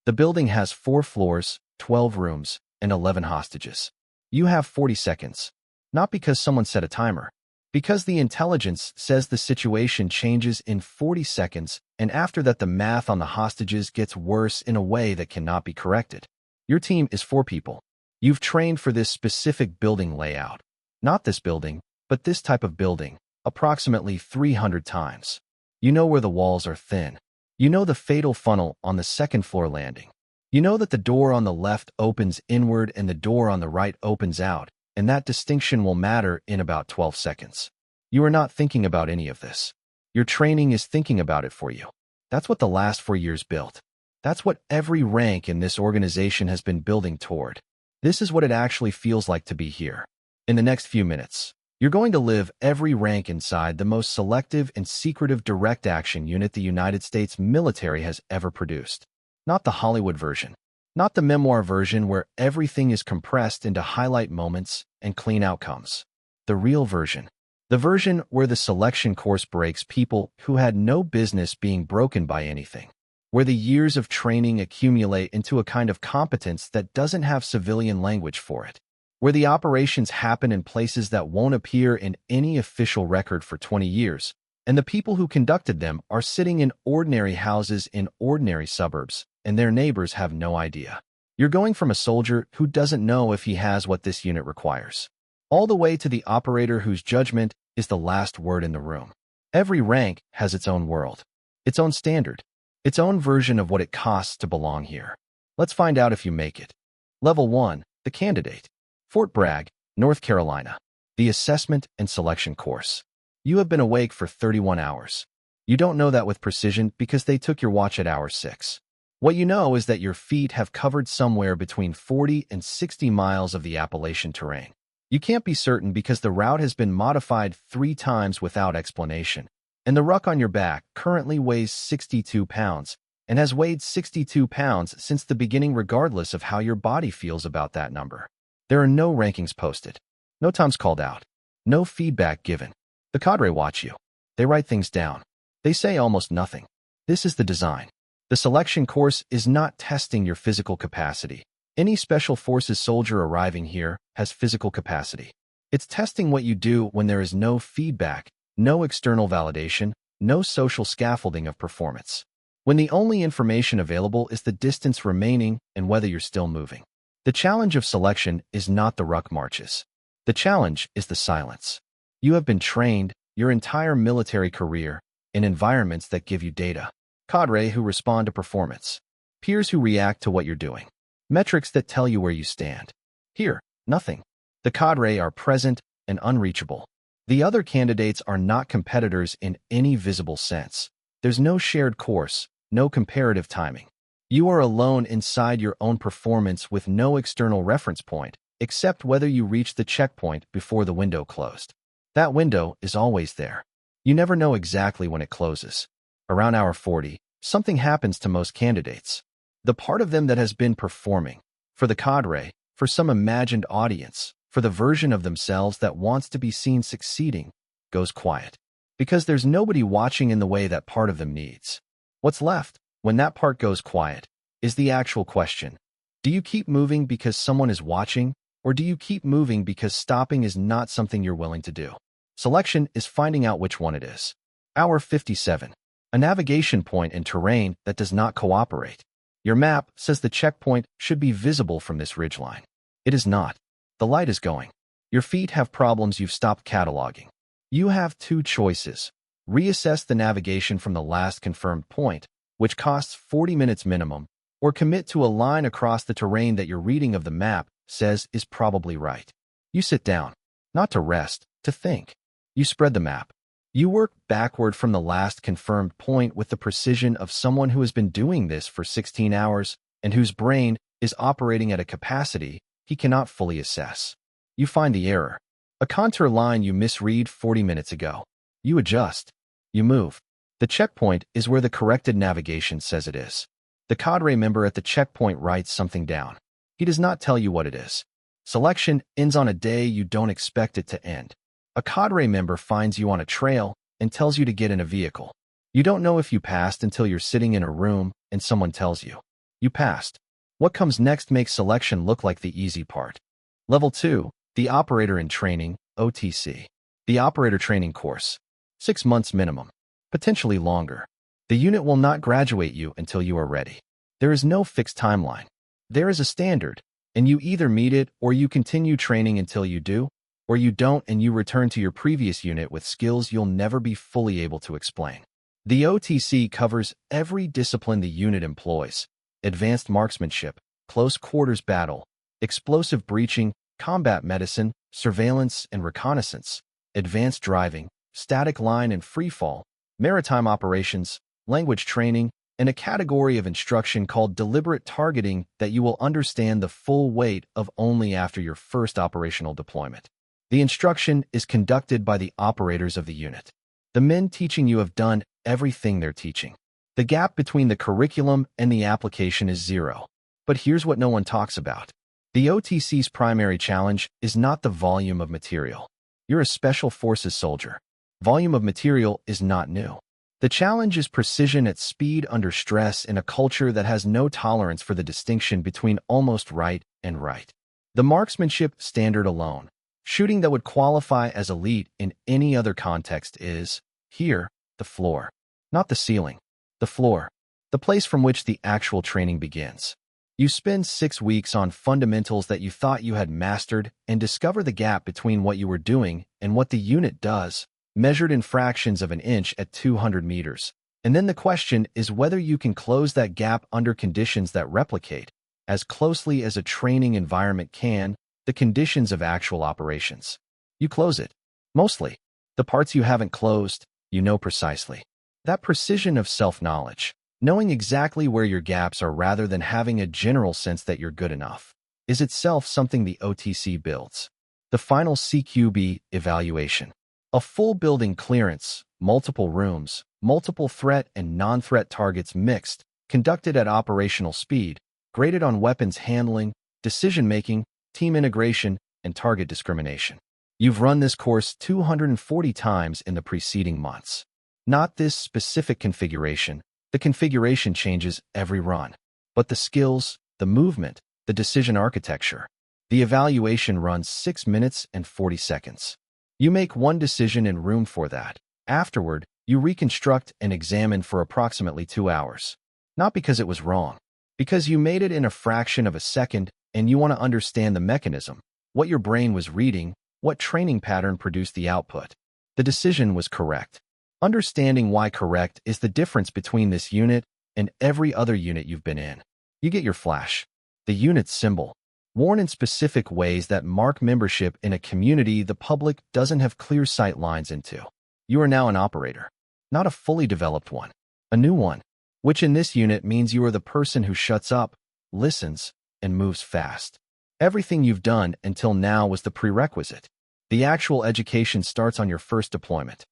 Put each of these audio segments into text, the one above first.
The building has 4 floors, 12 rooms, and 11 hostages. You have 40 seconds. Not because someone set a timer. Because the intelligence says the situation changes in 40 seconds, and after that the math on the hostages gets worse in a way that cannot be corrected. Your team is 4 people. You've trained for this specific building layout. Not this building, but this type of building, approximately 300 times. You know where the walls are thin. You know the fatal funnel on the second floor landing. You know that the door on the left opens inward and the door on the right opens out, and that distinction will matter in about 12 seconds. You are not thinking about any of this. Your training is thinking about it for you. That's what the last 4 years built. That's what every rank in this organization has been building toward. This is what it actually feels like to be here. In the next few minutes, you're going to live every rank inside the most selective and secretive direct action unit the United States military has ever produced. Not the Hollywood version. Not the memoir version where everything is compressed into highlight moments and clean outcomes. The real version. The version where the selection course breaks people who had no business being broken by anything. Where the years of training accumulate into a kind of competence that doesn't have civilian language for it. Where the operations happen in places that won't appear in any official record for 20 years, and the people who conducted them are sitting in ordinary houses in ordinary suburbs, and their neighbors have no idea. You're going from a soldier who doesn't know if he has what this unit requires, all the way to the operator whose judgment is the last word in the room. Every rank has its own world, its own standard, its own version of what it costs to belong here. Let's find out if you make it. Level 1, the candidate. Fort Bragg, North Carolina. The assessment and selection course. You have been awake for 31 hours. You don't know that with precision because they took your watch at hour 6. What you know is that your feet have covered somewhere between 40 and 60 miles of the Appalachian terrain. You can't be certain because the route has been modified 3 times without explanation, and the ruck on your back currently weighs 62 pounds and has weighed 62 pounds since the beginning regardless of how your body feels about that number. There are no rankings posted, no times called out, no feedback given. The cadre watch you. They write things down. They say almost nothing. This is the design. The selection course is not testing your physical capacity. Any special forces soldier arriving here has physical capacity. It's testing what you do when there is no feedback, no external validation, no social scaffolding of performance. When the only information available is the distance remaining and whether you're still moving. The challenge of selection is not the ruck marches. The challenge is the silence. You have been trained your entire military career in environments that give you data. Cadre who respond to performance. Peers who react to what you're doing. Metrics that tell you where you stand. Here, nothing. The cadre are present and unreachable. The other candidates are not competitors in any visible sense. There's no shared course, no comparative timing. You are alone inside your own performance with no external reference point, except whether you reach the checkpoint before the window closed. That window is always there. You never know exactly when it closes. Around hour 40, something happens to most candidates. The part of them that has been performing, for the cadre, for some imagined audience, for the version of themselves that wants to be seen succeeding, goes quiet. Because there's nobody watching in the way that part of them needs. What's left, when that part goes quiet, is the actual question. Do you keep moving because someone is watching, or do you keep moving because stopping is not something you're willing to do? Selection is finding out which one it is. Hour 57. A navigation point in terrain that does not cooperate. Your map says the checkpoint should be visible from this ridgeline. It is not. The light is going. Your feet have problems you've stopped cataloging. You have 2 choices. Reassess the navigation from the last confirmed point, which costs 40 minutes minimum, or commit to a line across the terrain that your reading of the map says is probably right. You sit down, not to rest, to think. You spread the map. You work backward from the last confirmed point with the precision of someone who has been doing this for 16 hours and whose brain is operating at a capacity he cannot fully assess. You find the error. A contour line you misread 40 minutes ago. You adjust. You move. The checkpoint is where the corrected navigation says it is. The cadre member at the checkpoint writes something down. He does not tell you what it is. Selection ends on a day you don't expect it to end. A cadre member finds you on a trail and tells you to get in a vehicle. You don't know if you passed until you're sitting in a room and someone tells you. You passed. What comes next makes selection look like the easy part. Level 2, the Operator in Training, OTC. The Operator Training Course. 6 months minimum. Potentially longer. The unit will not graduate you until you are ready. There is no fixed timeline. There is a standard, and you either meet it or you continue training until you do, or you don't and you return to your previous unit with skills you'll never be fully able to explain. The OTC covers every discipline the unit employs: advanced marksmanship, close quarters battle, explosive breaching, combat medicine, surveillance and reconnaissance, advanced driving, static line and freefall, maritime operations, language training, and a category of instruction called deliberate targeting that you will understand the full weight of only after your first operational deployment. The instruction is conducted by the operators of the unit. The men teaching you have done everything they're teaching. The gap between the curriculum and the application is zero. But here's what no one talks about. The OTC's primary challenge is not the volume of material. You're a special forces soldier. Volume of material is not new. The challenge is precision at speed under stress in a culture that has no tolerance for the distinction between almost right and right. The marksmanship standard alone, shooting that would qualify as elite in any other context, is, here, the floor. Not the ceiling. The floor. The place from which the actual training begins. You spend 6 weeks on fundamentals that you thought you had mastered and discover the gap between what you were doing and what the unit does, measured in fractions of an inch at 200 meters. And then the question is whether you can close that gap under conditions that replicate, as closely as a training environment can, the conditions of actual operations. You close it. Mostly. The parts you haven't closed, you know precisely. That precision of self-knowledge, knowing exactly where your gaps are rather than having a general sense that you're good enough, is itself something the OTC builds. The final CQB evaluation. A full building clearance, multiple rooms, multiple threat and non-threat targets mixed, conducted at operational speed, graded on weapons handling, decision-making, team integration, and target discrimination. You've run this course 240 times in the preceding months. Not this specific configuration. The configuration changes every run. But the skills, the movement, the decision architecture. The evaluation runs 6 minutes and 40 seconds. You make one decision in room for that. Afterward, you reconstruct and examine for approximately 2 hours. Not because it was wrong. Because you made it in a fraction of a second and you want to understand the mechanism, what your brain was reading, what training pattern produced the output. The decision was correct. Understanding why correct is the difference between this unit and every other unit you've been in. You get your flash, the unit's symbol, worn in specific ways that mark membership in a community the public doesn't have clear sight lines into. You are now an operator, not a fully developed one, a new one, which in this unit means you are the person who shuts up, listens, and moves fast. Everything you've done until now was the prerequisite. The actual education starts on your first deployment.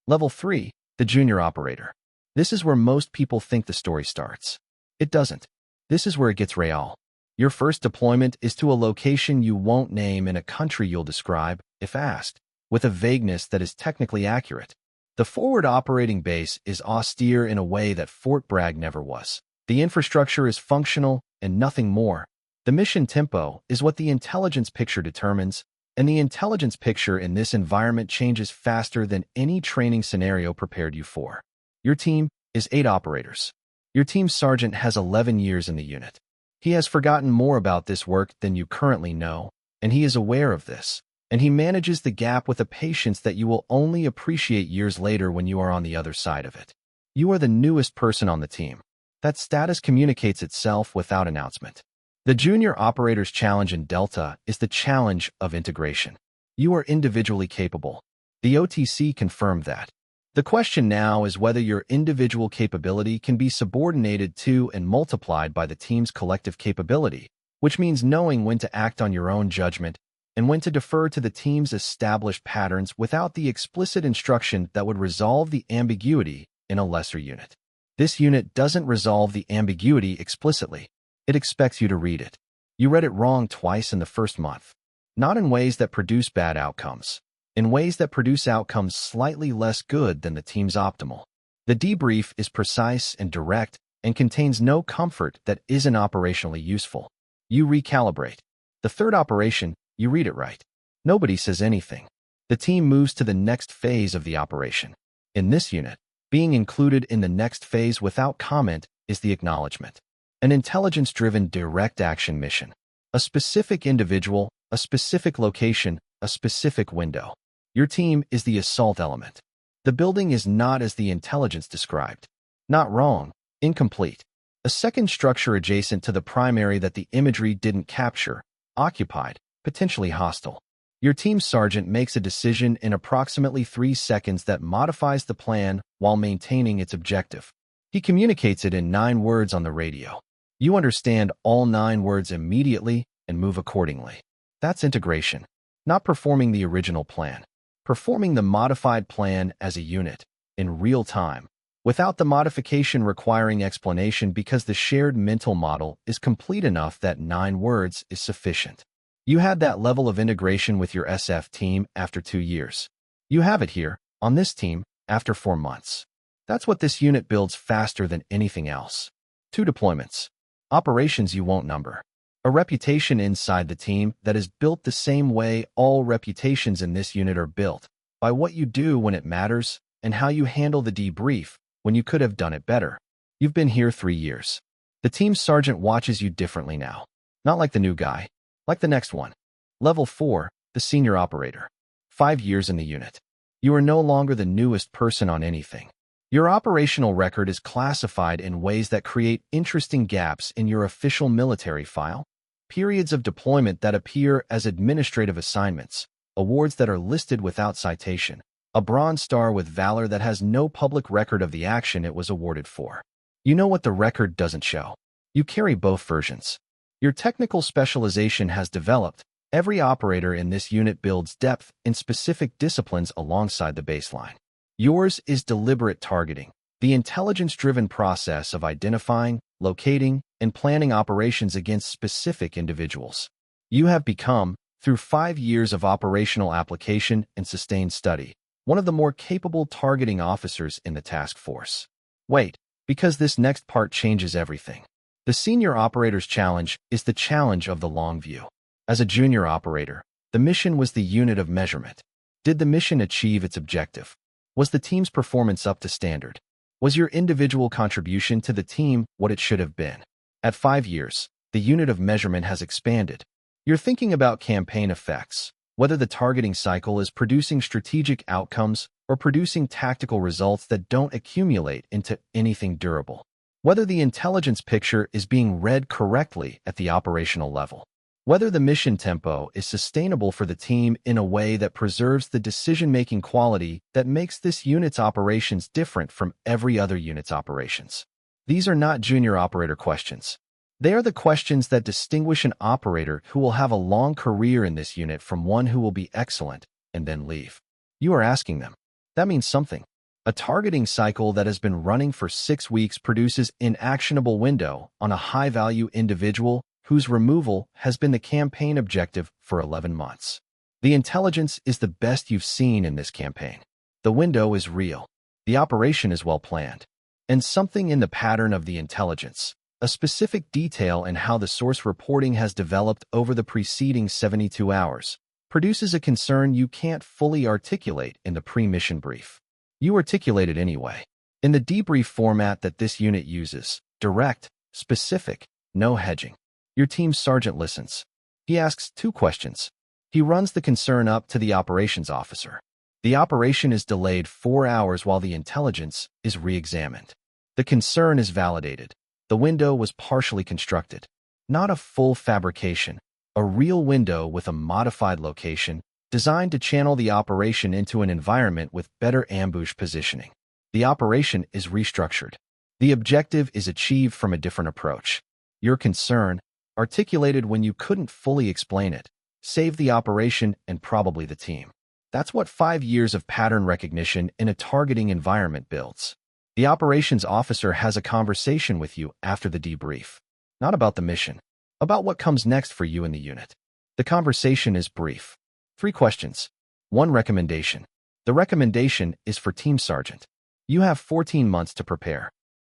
Level 3, the Junior Operator. This is where most people think the story starts. It doesn't. This is where it gets real. Your first deployment is to a location you won't name in a country you'll describe, if asked, with a vagueness that is technically accurate. The forward operating base is austere in a way that Fort Bragg never was. The infrastructure is functional and nothing more. The mission tempo is what the intelligence picture determines, and the intelligence picture in this environment changes faster than any training scenario prepared you for. Your team is 8 operators. Your team sergeant has 11 years in the unit. He has forgotten more about this work than you currently know, and he is aware of this, and he manages the gap with a patience that you will only appreciate years later when you are on the other side of it. You are the newest person on the team. That status communicates itself without announcement. The Junior Operator's challenge in Delta is the challenge of integration. You are individually capable. The OTC confirmed that. The question now is whether your individual capability can be subordinated to and multiplied by the team's collective capability, which means knowing when to act on your own judgment and when to defer to the team's established patterns without the explicit instruction that would resolve the ambiguity in a lesser unit. This unit doesn't resolve the ambiguity explicitly. It expects you to read it. You read it wrong twice in the first month. Not in ways that produce bad outcomes. In ways that produce outcomes slightly less good than the team's optimal. The debrief is precise and direct, and contains no comfort that isn't operationally useful. You recalibrate. The third operation, you read it right. Nobody says anything. The team moves to the next phase of the operation. In this unit, being included in the next phase without comment is the acknowledgement. An intelligence-driven direct action mission. A specific individual, a specific location, a specific window. Your team is the assault element. The building is not as the intelligence described. Not wrong, incomplete. A second structure adjacent to the primary that the imagery didn't capture, occupied, potentially hostile. Your team sergeant makes a decision in approximately 3 seconds that modifies the plan while maintaining its objective. He communicates it in 9 words on the radio. You understand all 9 words immediately and move accordingly. That's integration. Not performing the original plan. Performing the modified plan as a unit, in real time, without the modification requiring explanation because the shared mental model is complete enough that 9 words is sufficient. You had that level of integration with your SF team after 2 years. You have it here, on this team, after 4 months. That's what this unit builds faster than anything else. 2 deployments. Operations you won't number. A reputation inside the team that is built the same way all reputations in this unit are built, by what you do when it matters and how you handle the debrief when you could have done it better. You've been here 3 years. The team sergeant watches you differently now. Not like the new guy. Like the next one. Level 4, the senior operator. 5 years in the unit. You are no longer the newest person on anything. Your operational record is classified in ways that create interesting gaps in your official military file. Periods of deployment that appear as administrative assignments, awards that are listed without citation, a Bronze Star with valor that has no public record of the action it was awarded for. You know what the record doesn't show. You carry both versions. Your technical specialization has developed. Every operator in this unit builds depth in specific disciplines alongside the baseline. Yours is deliberate targeting, the intelligence-driven process of identifying, locating, and planning operations against specific individuals. You have become, through 5 years of operational application and sustained study, one of the more capable targeting officers in the task force. Wait, because this next part changes everything. The senior operator's challenge is the challenge of the long view. As a junior operator, the mission was the unit of measurement. Did the mission achieve its objective? Was the team's performance up to standard? Was your individual contribution to the team what it should have been? At 5 years, the unit of measurement has expanded. You're thinking about campaign effects, whether the targeting cycle is producing strategic outcomes or producing tactical results that don't accumulate into anything durable. Whether the intelligence picture is being read correctly at the operational level. Whether the mission tempo is sustainable for the team in a way that preserves the decision-making quality that makes this unit's operations different from every other unit's operations. These are not junior operator questions. They are the questions that distinguish an operator who will have a long career in this unit from one who will be excellent and then leave. You are asking them. That means something. A targeting cycle that has been running for 6 weeks produces an actionable window on a high-value individual whose removal has been the campaign objective for 11 months. The intelligence is the best you've seen in this campaign. The window is real. The operation is well planned. And something in the pattern of the intelligence, a specific detail in how the source reporting has developed over the preceding 72 hours, produces a concern you can't fully articulate in the pre-mission brief. You articulate it anyway. In the debrief format that this unit uses, direct, specific, no hedging. Your team's sergeant listens. He asks 2 questions. He runs the concern up to the operations officer. The operation is delayed 4 hours while the intelligence is re-examined. The concern is validated. The window was partially constructed. Not a full fabrication, a real window with a modified location, designed to channel the operation into an environment with better ambush positioning. The operation is restructured. The objective is achieved from a different approach. Your concern, articulated when you couldn't fully explain it, saved the operation and probably the team. That's what 5 years of pattern recognition in a targeting environment builds. The operations officer has a conversation with you after the debrief. Not about the mission, about what comes next for you in the unit. The conversation is brief. 3 questions. 1 recommendation. The recommendation is for Team Sergeant. You have 14 months to prepare.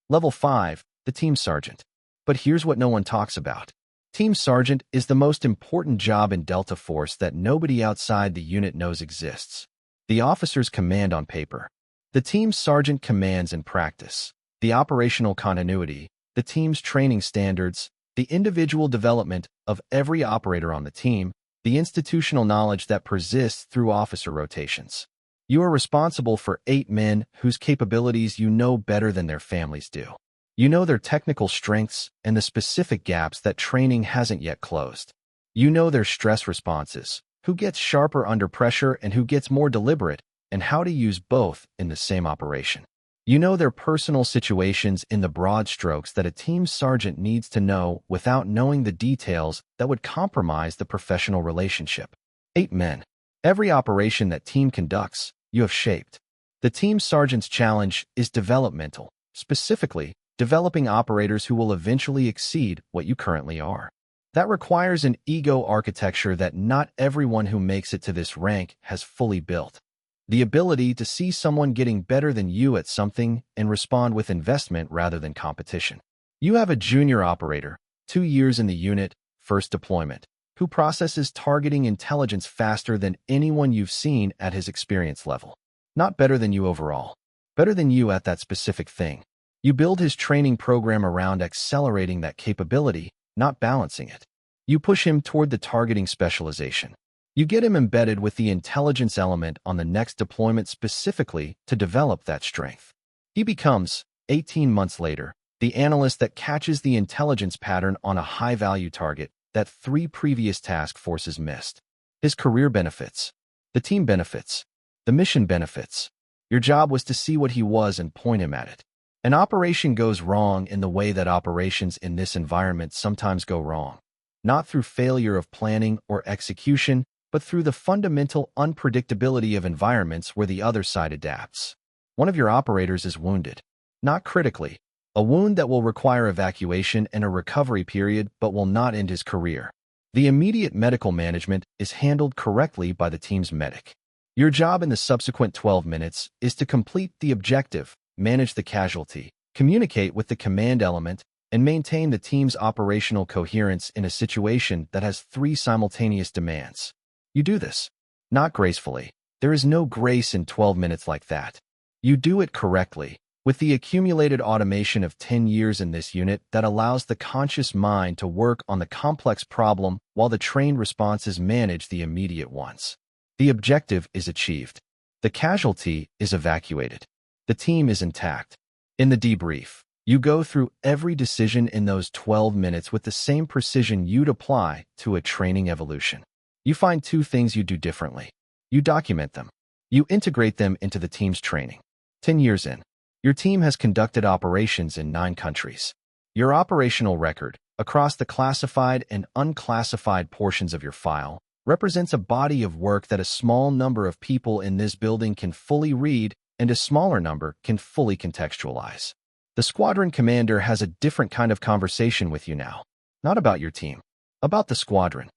Level 5, the team sergeant. But here's what no one talks about. Team sergeant is the most important job in Delta Force that nobody outside the unit knows exists. The officer's command on paper. The team sergeant commands in practice. The operational continuity, the team's training standards, the individual development of every operator on the team, the institutional knowledge that persists through officer rotations. You are responsible for 8 men whose capabilities you know better than their families do. You know their technical strengths and the specific gaps that training hasn't yet closed. You know their stress responses, who gets sharper under pressure and who gets more deliberate, and how to use both in the same operation. You know their personal situations in the broad strokes that a team sergeant needs to know without knowing the details that would compromise the professional relationship. 8 men. Every operation that team conducts, you have shaped. The team sergeant's challenge is developmental, specifically, developing operators who will eventually exceed what you currently are. That requires an ego architecture that not everyone who makes it to this rank has fully built. The ability to see someone getting better than you at something and respond with investment rather than competition. You have a junior operator, 2 years in the unit, first deployment, who processes targeting intelligence faster than anyone you've seen at his experience level. Not better than you overall, better than you at that specific thing. You build his training program around accelerating that capability, not balancing it. You push him toward the targeting specialization. You get him embedded with the intelligence element on the next deployment specifically to develop that strength. He becomes, 18 months later, the analyst that catches the intelligence pattern on a high-value target that 3 previous task forces missed. His career benefits, the team benefits, the mission benefits. Your job was to see what he was and point him at it. An operation goes wrong in the way that operations in this environment sometimes go wrong. Not through failure of planning or execution, but through the fundamental unpredictability of environments where the other side adapts. One of your operators is wounded. Not critically. A wound that will require evacuation and a recovery period but will not end his career. The immediate medical management is handled correctly by the team's medic. Your job in the subsequent 12 minutes is to complete the objective, manage the casualty, communicate with the command element, and maintain the team's operational coherence in a situation that has 3 simultaneous demands. You do this. Not gracefully. There is no grace in 12 minutes like that. You do it correctly, with the accumulated automation of 10 years in this unit that allows the conscious mind to work on the complex problem while the trained responses manage the immediate ones. The objective is achieved. The casualty is evacuated. The team is intact. In the debrief, you go through every decision in those 12 minutes with the same precision you'd apply to a training evolution. You find 2 things you do differently. You document them. You integrate them into the team's training. 10 years in, your team has conducted operations in 9 countries. Your operational record, across the classified and unclassified portions of your file, represents a body of work that a small number of people in this building can fully read and a smaller number can fully contextualize. The squadron commander has a different kind of conversation with you now. Not about your team, about the squadron.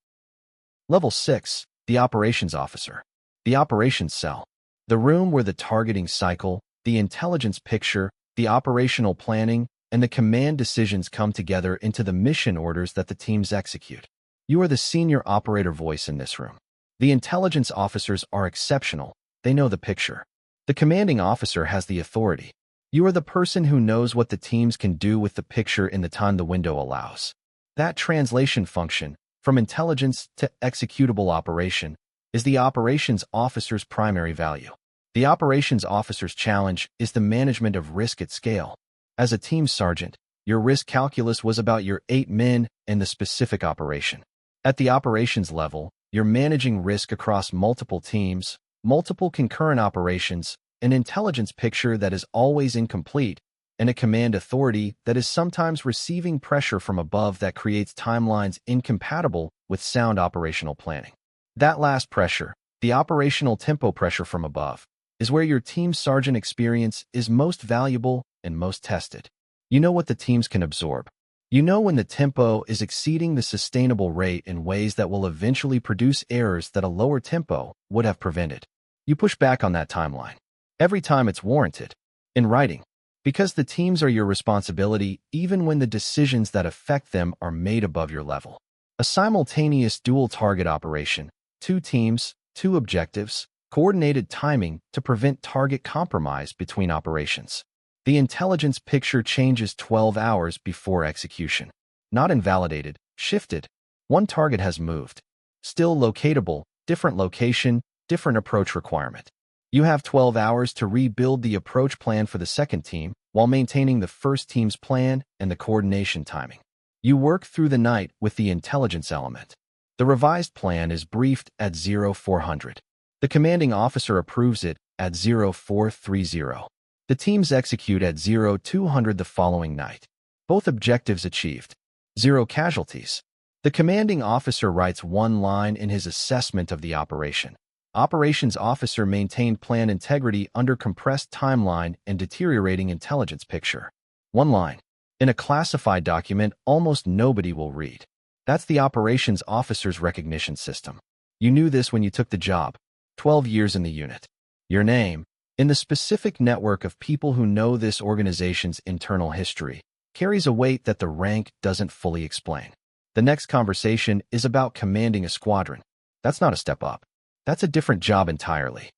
Level 6, the operations officer. The operations cell. The room where the targeting cycle, the intelligence picture, the operational planning, and the command decisions come together into the mission orders that the teams execute. You are the senior operator voice in this room. The intelligence officers are exceptional. They know the picture. The commanding officer has the authority. You are the person who knows what the teams can do with the picture in the time the window allows. That translation function, from intelligence to executable operation, is the operations officer's primary value. The operations officer's challenge is the management of risk at scale. As a team sergeant, your risk calculus was about your 8 men and the specific operation. At the operations level, you're managing risk across multiple teams, multiple concurrent operations, an intelligence picture that is always incomplete, and a command authority that is sometimes receiving pressure from above that creates timelines incompatible with sound operational planning. That last pressure, the operational tempo pressure from above, is where your team sergeant experience is most valuable and most tested. You know what the teams can absorb. You know when the tempo is exceeding the sustainable rate in ways that will eventually produce errors that a lower tempo would have prevented. You push back on that timeline. Every time it's warranted. In writing, Because the teams are your responsibility even when the decisions that affect them are made above your level. A simultaneous dual-target operation, 2 teams, 2 objectives, coordinated timing to prevent target compromise between operations. The intelligence picture changes 12 hours before execution. Not invalidated, shifted. One target has moved. Still locatable, different location, different approach requirement. You have 12 hours to rebuild the approach plan for the second team while maintaining the first team's plan and the coordination timing. You work through the night with the intelligence element. The revised plan is briefed at 0400. The commanding officer approves it at 0430. The teams execute at 0200 the following night. Both objectives achieved. 0 casualties. The commanding officer writes 1 line in his assessment of the operation. Operations officer maintained plan integrity under compressed timeline and deteriorating intelligence picture. 1 line. In a classified document, almost nobody will read. That's the operations officer's recognition system. You knew this when you took the job. 12 years in the unit. Your name, in the specific network of people who know this organization's internal history, carries a weight that the rank doesn't fully explain. The next conversation is about commanding a squadron. That's not a step up. That's a different job entirely.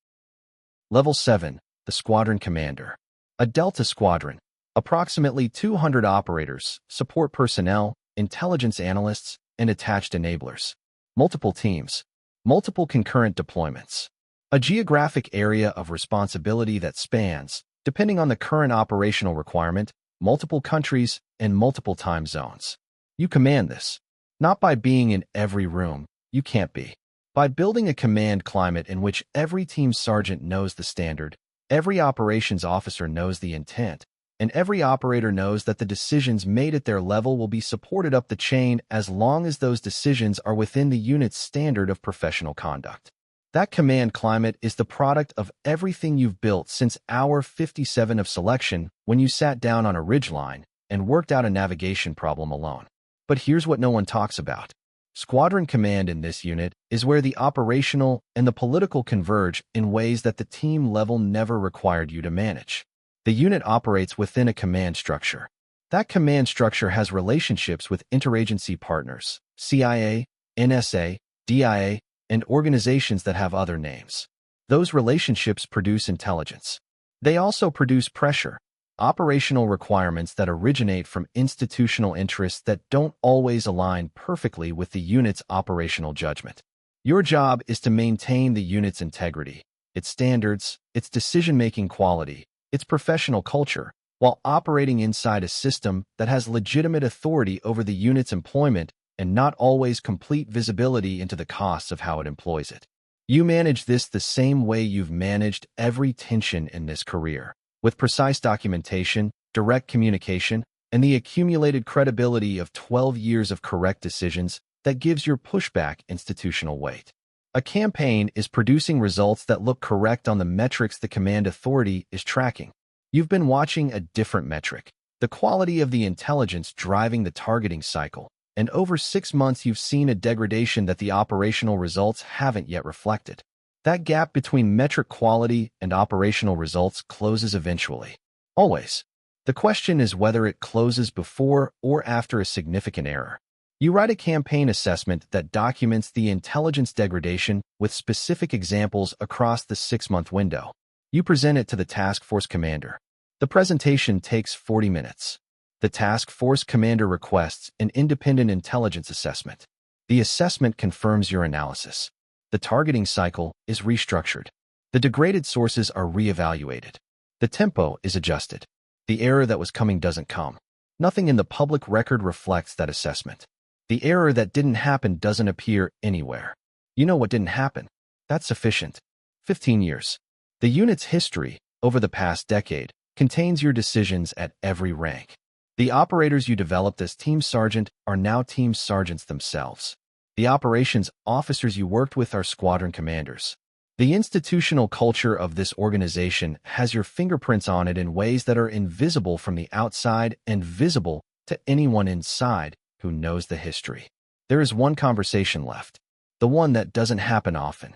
Level 7, the Squadron Commander. A Delta Squadron. Approximately 200 operators, support personnel, intelligence analysts, and attached enablers. Multiple teams. Multiple concurrent deployments. A geographic area of responsibility that spans, depending on the current operational requirement, multiple countries and multiple time zones. You command this. Not by being in every room, you can't be. By building a command climate in which every team sergeant knows the standard, every operations officer knows the intent, and every operator knows that the decisions made at their level will be supported up the chain as long as those decisions are within the unit's standard of professional conduct. That command climate is the product of everything you've built since hour 57 of selection when you sat down on a ridgeline and worked out a navigation problem alone. But here's what no one talks about. Squadron command in this unit is where the operational and the political converge in ways that the team level never required you to manage. The unit operates within a command structure. That command structure has relationships with interagency partners, CIA, NSA, DIA, and organizations that have other names. Those relationships produce intelligence. They also produce pressure, operational requirements that originate from institutional interests that don't always align perfectly with the unit's operational judgment. Your job is to maintain the unit's integrity, its standards, its decision-making quality, its professional culture, while operating inside a system that has legitimate authority over the unit's employment and not always complete visibility into the costs of how it employs it. You manage this the same way you've managed every tension in this career, with precise documentation, direct communication, and the accumulated credibility of 12 years of correct decisions that gives your pushback institutional weight. A campaign is producing results that look correct on the metrics the command authority is tracking. You've been watching a different metric, the quality of the intelligence driving the targeting cycle, and over 6 months you've seen a degradation that the operational results haven't yet reflected. That gap between metric quality and operational results closes eventually. Always. The question is whether it closes before or after a significant error. You write a campaign assessment that documents the intelligence degradation with specific examples across the 6-month window. You present it to the task force commander. The presentation takes 40 minutes. The task force commander requests an independent intelligence assessment. The assessment confirms your analysis. The targeting cycle is restructured. The degraded sources are reevaluated. The tempo is adjusted. The error that was coming doesn't come. Nothing in the public record reflects that assessment. The error that didn't happen doesn't appear anywhere. You know what didn't happen. That's sufficient. 15 years. The unit's history, over the past decade, contains your decisions at every rank. The operators you developed as team sergeant are now team sergeants themselves. The operations officers you worked with are squadron commanders. The institutional culture of this organization has your fingerprints on it in ways that are invisible from the outside and visible to anyone inside who knows the history. There is one conversation left, the one that doesn't happen often.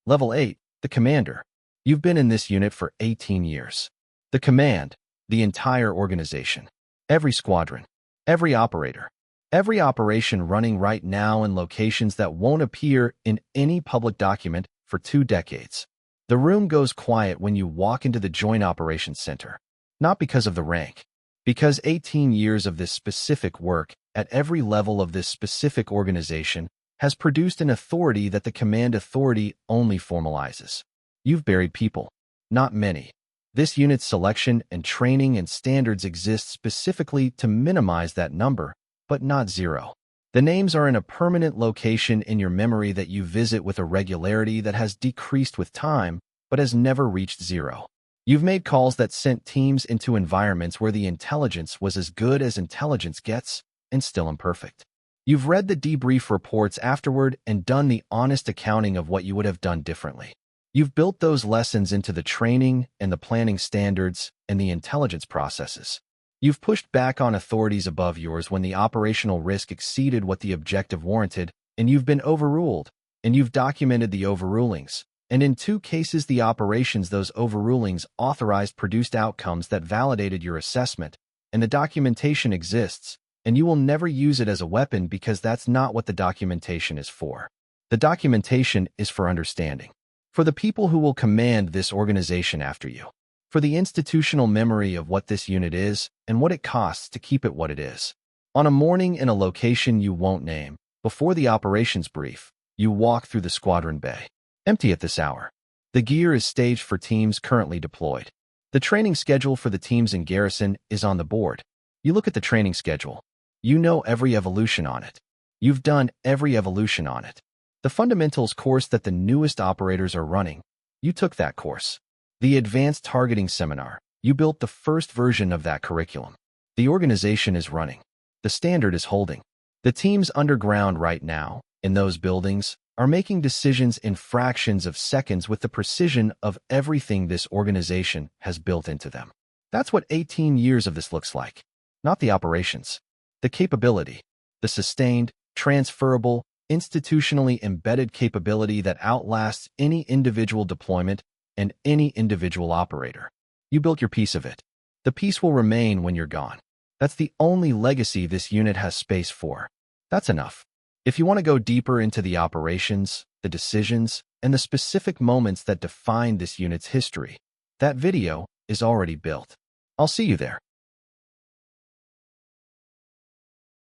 Level 8, the commander. You've been in this unit for 18 years. The command, The entire organization. Every squadron. Every operator. Every operation running right now in locations that won't appear in any public document for 2 decades. The room goes quiet when you walk into the Joint Operations Center. Not because of the rank. Because 18 years of this specific work at every level of this specific organization has produced an authority that the command authority only formalizes. You've buried people. Not many. This unit's selection and training and standards exist specifically to minimize that number, but not zero. The names are in a permanent location in your memory that you visit with a regularity that has decreased with time, but has never reached zero. You've made calls that sent teams into environments where the intelligence was as good as intelligence gets, and still imperfect. You've read the debrief reports afterward and done the honest accounting of what you would have done differently. You've built those lessons into the training and the planning standards and the intelligence processes. You've pushed back on authorities above yours when the operational risk exceeded what the objective warranted, and you've been overruled, and you've documented the overrulings. And in 2 cases, the operations those overrulings authorized produced outcomes that validated your assessment, and the documentation exists, and you will never use it as a weapon because that's not what the documentation is for. The documentation is for understanding. For the people who will command this organization after you. For the institutional memory of what this unit is and what it costs to keep it what it is. On a morning in a location you won't name, before the operations brief, you walk through the squadron bay. Empty at this hour. The gear is staged for teams currently deployed. The training schedule for the teams in garrison is on the board. You look at the training schedule. You know every evolution on it. You've done every evolution on it. The fundamentals course that the newest operators are running. You took that course. The advanced targeting seminar. You built the first version of that curriculum. The organization is running. The standard is holding. The teams underground right now, in those buildings, are making decisions in fractions of seconds with the precision of everything this organization has built into them. That's what 18 years of this looks like. Not the operations. The capability. The sustained, transferable, institutionally embedded capability that outlasts any individual deployment and any individual operator. You built your piece of it. The piece will remain when you're gone. That's the only legacy this unit has space for. That's enough. If you want to go deeper into the operations, the decisions, and the specific moments that define this unit's history, that video is already built. I'll see you there.